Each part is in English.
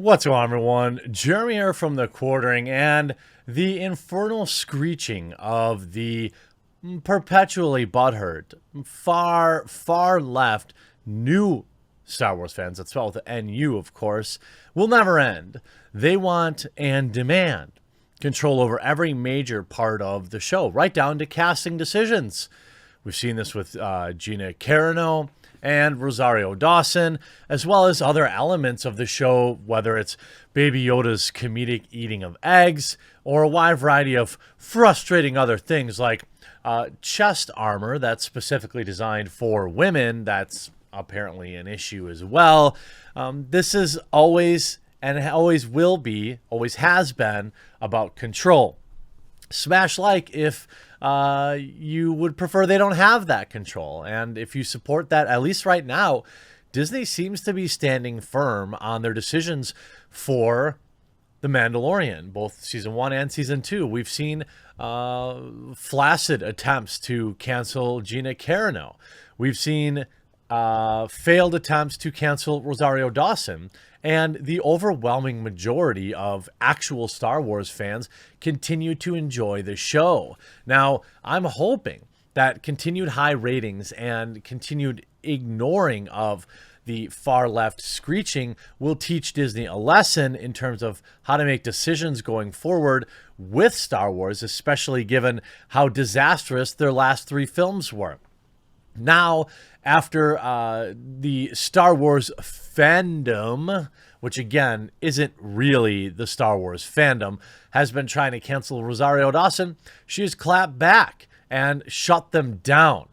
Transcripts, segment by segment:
What's going on, everyone? Jeremy here from the Quartering, and the infernal screeching of the perpetually butthurt, far left new Star Wars fans, that's spelled with an NU, of course, will never end. They want and demand control over every major part of the show, right down to casting decisions. We've seen this with Gina Carano and Rosario Dawson, as well as other elements of the show, whether it's Baby Yoda's comedic eating of eggs or a wide variety of frustrating other things like chest armor that's specifically designed for women. That's apparently an issue as well. This is always and always will be, always has been about control. Smash like if you would prefer they don't have that control. And if you support that, at least right now, Disney seems to be standing firm on their decisions for The Mandalorian, both season 1 and season 2. We've seen flaccid attempts to cancel Gina Carano. We've seen failed attempts to cancel Rosario Dawson. And the overwhelming majority of actual Star Wars fans continue to enjoy the show. Now, I'm hoping that continued high ratings and continued ignoring of the far left screeching will teach Disney a lesson in terms of how to make decisions going forward with Star Wars, especially given how disastrous their last 3 films were. Now, after the Star Wars fandom, which again isn't really the Star Wars fandom, has been trying to cancel Rosario Dawson, she has clapped back and shut them down.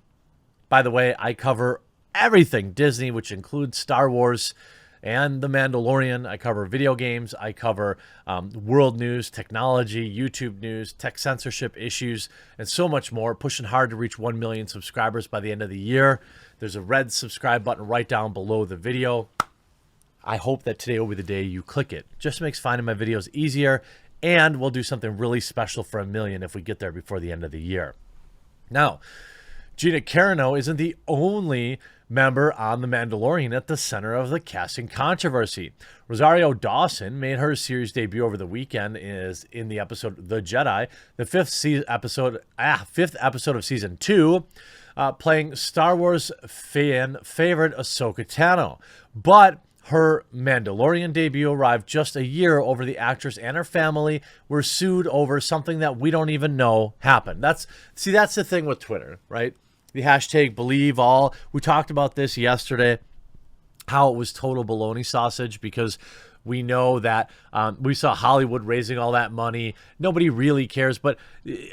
By the way, I cover everything Disney, which includes Star Wars and The Mandalorian. I cover video games. I cover world news, technology, YouTube news, tech censorship issues, and so much more. Pushing hard to reach 1 million subscribers by the end of the year. There's a red subscribe button right down below the video. I hope that today will be the day you click it. Just makes finding my videos easier, and we'll do something really special for 1 million if we get there before the end of the year. Now, Gina Carano isn't the only member on The Mandalorian at the center of the casting controversy. Rosario Dawson made her series debut over the weekend is in the episode The Jedi, the fifth episode of season 2, playing Star Wars fan favorite Ahsoka Tano. But her Mandalorian debut arrived just a year over the actress and her family were sued over something that we don't even know happened. That's the thing with Twitter, right? The hashtag believe all. We talked about this yesterday, how it was total baloney sausage because we know that we saw Hollywood raising all that money. Nobody really cares. But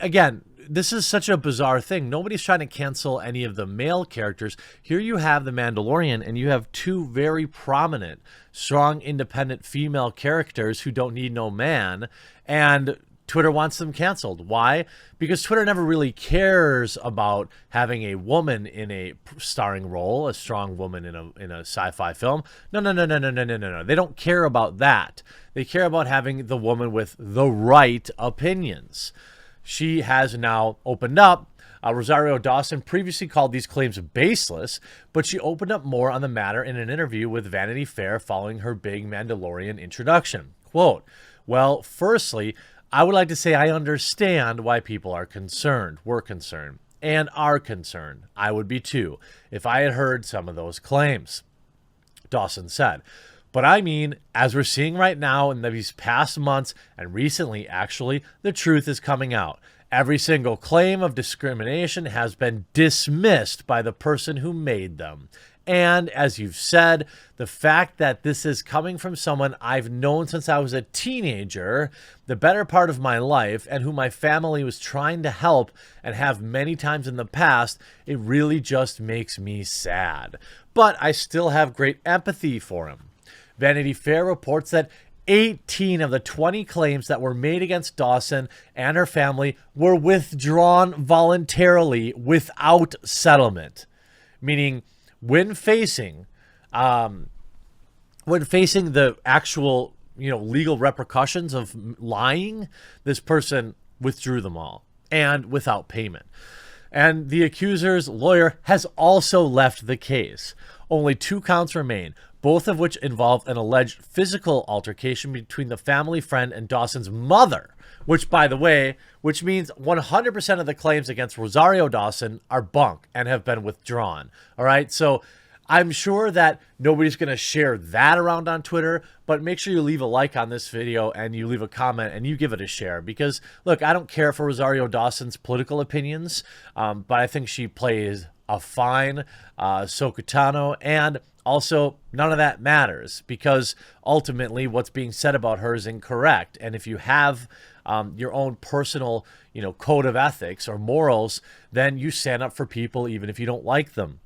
again, this is such a bizarre thing. Nobody's trying to cancel any of the male characters. Here you have The Mandalorian, and you have 2 very prominent, strong, independent female characters who don't need no man. And Twitter wants them canceled. Why? Because Twitter never really cares about having a woman in a starring role, a strong woman in a sci-fi film. No. They don't care about that. They care about having the woman with the right opinions. She has now opened up. Rosario Dawson previously called these claims baseless, but she opened up more on the matter in an interview with Vanity Fair following her big Mandalorian introduction. Quote, "Well, firstly, I would like to say I understand why people are concerned, were concerned, and are concerned. I would be too, if I had heard some of those claims," Dawson said. "But I mean, as we're seeing right now in these past months, and recently actually, the truth is coming out. Every single claim of discrimination has been dismissed by the person who made them. And as you've said, the fact that this is coming from someone I've known since I was a teenager, the better part of my life, and who my family was trying to help and have many times in the past, it really just makes me sad. But I still have great empathy for him." Vanity Fair reports that 18 of the 20 claims that were made against Dawson and her family were withdrawn voluntarily without settlement, meaning when facing the actual, legal repercussions of lying, this person withdrew them all and without payment. And the accuser's lawyer has also left the case. Only 2 counts remain. both of which involve an alleged physical altercation between the family friend and Dawson's mother, which, by the way, which means 100% of the claims against Rosario Dawson are bunk and have been withdrawn. All right, so I'm sure that nobody's going to share that around on Twitter, but make sure you leave a like on this video and you leave a comment and you give it a share because, look, I don't care for Rosario Dawson's political opinions, but I think she plays a fine Ahsoka Tano, and also none of that matters because ultimately what's being said about her is incorrect. And if you have your own personal, code of ethics or morals, then you stand up for people even if you don't like them.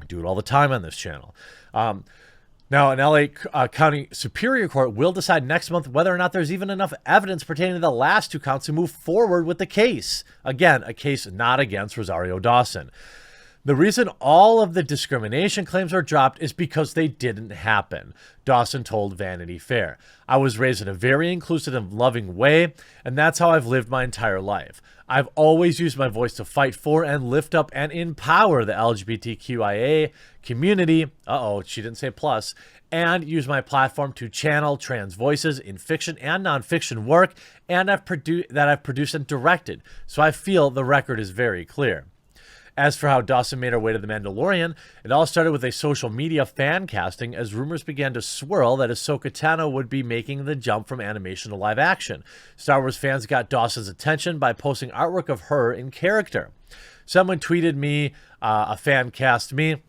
I do it all the time on this channel. Now, an LA County Superior Court will decide next month whether or not there's even enough evidence pertaining to the last 2 counts to move forward with the case. Again, a case not against Rosario Dawson. The reason all of the discrimination claims are dropped is because they didn't happen, Dawson told Vanity Fair. I was raised in a very inclusive and loving way, and that's how I've lived my entire life. I've always used my voice to fight for and lift up and empower the LGBTQIA community, she didn't say plus, and use my platform to channel trans voices in fiction and nonfiction work, and I've produced and directed, so I feel the record is very clear. As for how Dawson made her way to The Mandalorian, it all started with a social media fan casting as rumors began to swirl that Ahsoka Tano would be making the jump from animation to live action. Star Wars fans got Dawson's attention by posting artwork of her in character. Someone tweeted me, a fan cast me,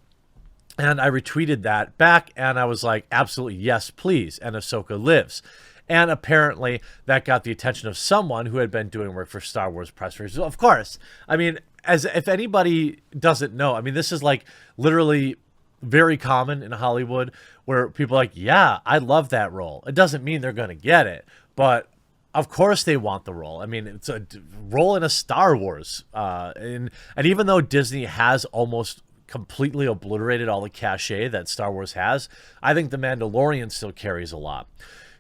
and I retweeted that back, and I was like, absolutely, yes, please, and Ahsoka lives. And apparently that got the attention of someone who had been doing work for Star Wars press releases. Of course, I mean, as if anybody doesn't know, I mean, this is like literally very common in Hollywood where people are like, yeah, I love that role. It doesn't mean they're going to get it, but of course they want the role. I mean, it's a role in a Star Wars. And even though Disney has almost completely obliterated all the cachet that Star Wars has, I think The Mandalorian still carries a lot.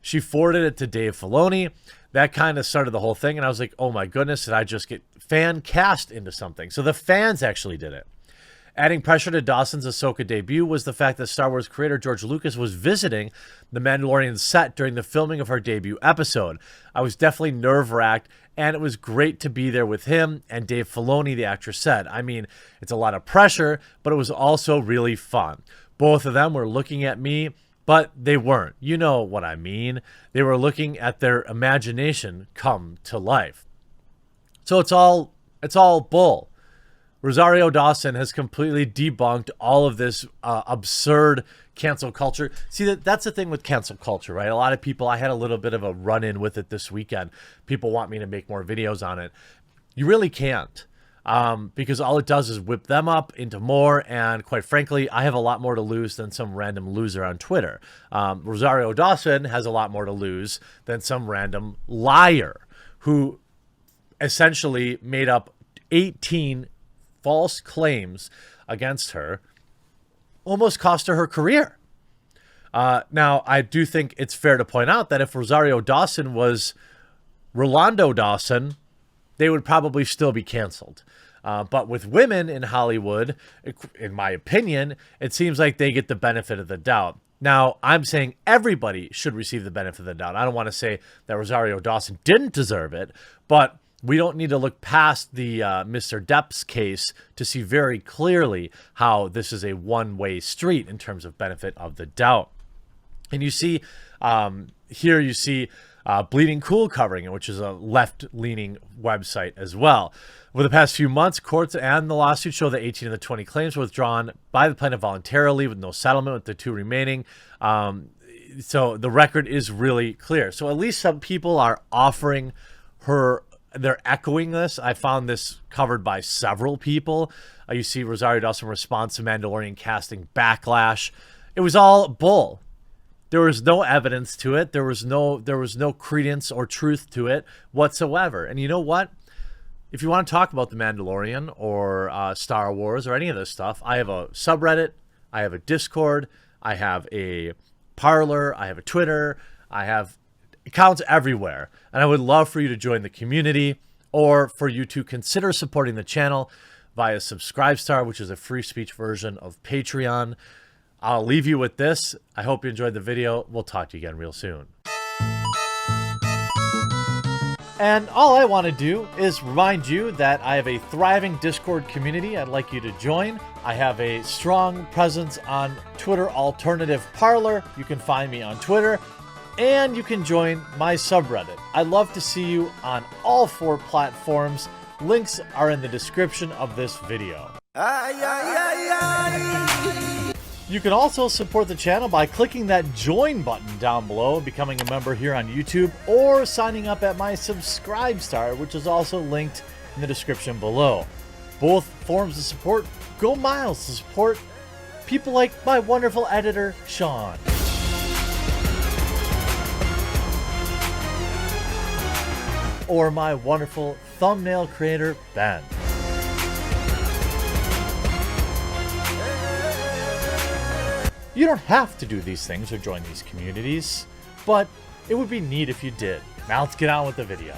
She forwarded it to Dave Filoni. That kind of started the whole thing, and I was like, oh my goodness, did I just get fan cast into something? So the fans actually did it. Adding pressure to Dawson's Ahsoka debut was the fact that Star Wars creator George Lucas was visiting The Mandalorian set during the filming of her debut episode. I was definitely nerve-wracked, and it was great to be there with him and Dave Filoni, the actress said. I mean, it's a lot of pressure, but it was also really fun. Both of them were looking at me, but they weren't. You know what I mean. They were looking at their imagination come to life. So it's all bull. Rosario Dawson has completely debunked all of this absurd cancel culture. See, that's the thing with cancel culture, right? A lot of people, I had a little bit of a run-in with it this weekend. People want me to make more videos on it. You really can't. Because all it does is whip them up into more, and quite frankly, I have a lot more to lose than some random loser on Twitter. Rosario Dawson has a lot more to lose than some random liar who essentially made up 18 false claims against her, almost cost her career. Now, I do think it's fair to point out that if Rosario Dawson was Rolando Dawson, they would probably still be canceled. But with women in Hollywood, in my opinion, it seems like they get the benefit of the doubt. Now, I'm saying everybody should receive the benefit of the doubt. I don't want to say that Rosario Dawson didn't deserve it, but we don't need to look past the Mr. Depp's case to see very clearly how this is a one-way street in terms of benefit of the doubt. And you see, here you see Bleeding Cool covering it, which is a left-leaning website as well. Over the past few months, courts and the lawsuit show that 18 of the 20 claims were withdrawn by the plaintiff voluntarily with no settlement with the 2 remaining. So the record is really clear. So at least some people are offering her, they're echoing this. I found this covered by several people. You see Rosario Dawson response to Mandalorian casting backlash. It was all bull. There was no evidence to it. There was no credence or truth to it whatsoever. And you know what? If you want to talk about The Mandalorian or Star Wars or any of this stuff, I have a subreddit, I have a Discord, I have a Parler, I have a Twitter, I have accounts everywhere. And I would love for you to join the community or for you to consider supporting the channel via Subscribestar, which is a free speech version of Patreon. I'll leave you with this. I hope you enjoyed the video. We'll talk to you again real soon. And all I want to do is remind you that I have a thriving Discord community I'd like you to join. I have a strong presence on Twitter Alternative Parlor. You can find me on Twitter. And you can join my subreddit. I'd love to see you on all 4 platforms. Links are in the description of this video. You can also support the channel by clicking that join button down below and becoming a member here on YouTube, or signing up at my subscribe star, which is also linked in the description below. Both forms of support go miles to support people like my wonderful editor, Sean. Or my wonderful thumbnail creator, Ben. You don't have to do these things or join these communities, but it would be neat if you did. Now let's get on with the video.